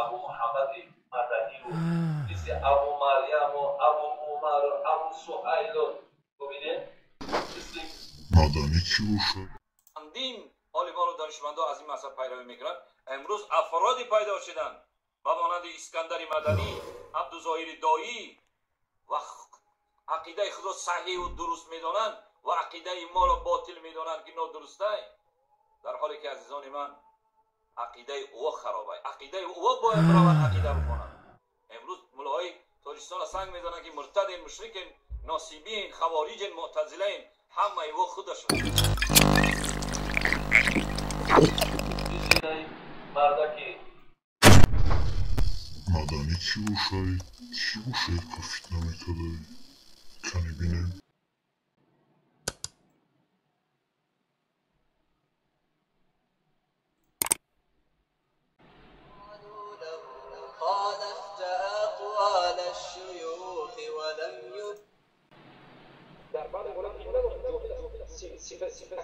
ابو محمد مدنی و مثل ابو مریم و ابو عمر و ابو سهیل و ببینید مثل مدنی کی باشه؟ اندین عالمان و دانشمندان از این مذهب پیروی میکنند. امروز افرادی پیدا شدن و مانند اسکندر مدنی، عبدالظاهر دایی و عقیده خدا صحیح و درست میدانند و عقیده ما را باطل میدانند که نادرسته، در حالی که عزیزان من عقیده او خرابه. عقیده او باید برابر عقیده بکنند. امروز ملاهای تاجیکستان سنگ میزنند که مرتدین، مشرکین، ناصبین، خوارجین، معتزلین، همه او خودشون مردکی مدنی کی باشه؟ کی باشه که فتنه میکرده؟ کنی بینیم؟ خالفت أقوال الشيوخ ولم يد در بعض علما صفت شدن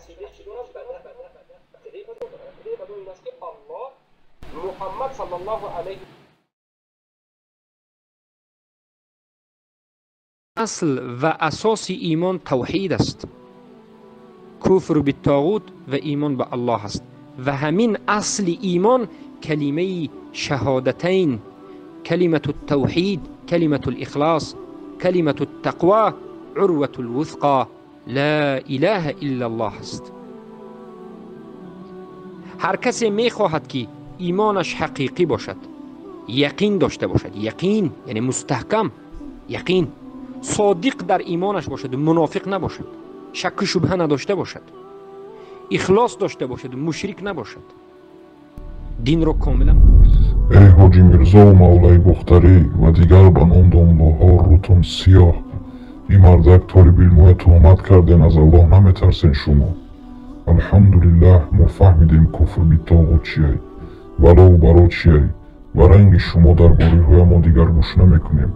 عقیده بدون این است که الله محمد صلی الله علیه اصل و اساس ایمان توحید است. کفر بالطاغوت و ایمان به الله است و همین اصل ایمان کلمه شهادتین، کلمه التوحید، کلمه الاخلاص، کلمه التقوى، عروة الوثقى، لا اله الا الله است. هر کسی میخواهد که ایمانش حقیقی باشد، یقین داشته باشد، یقین یعنی مستحکم، یقین صادق در ایمانش باشد و منافق نباشد، شک و شبهه نداشته باشد، اخلاص داشته باشد و مشرک نباشد، دین را کاملا. ای حاجی میرزا و مولای بختری و دیگر بنان دنباها روتون سیاه، این مردک طالب علمای تهمت کردن، از الله نمیترسین شما؟ الحمدلله ما فهمیدیم کفر بالطاغوت چیه، ولا و برا چیه و رنگ شما در باره ما دیگر گوش نمیکنیم.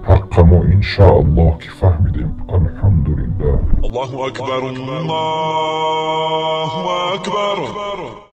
حق ما انشاءالله که فهمیدیم. الحمدلله. الله اکبر، الله اکبر.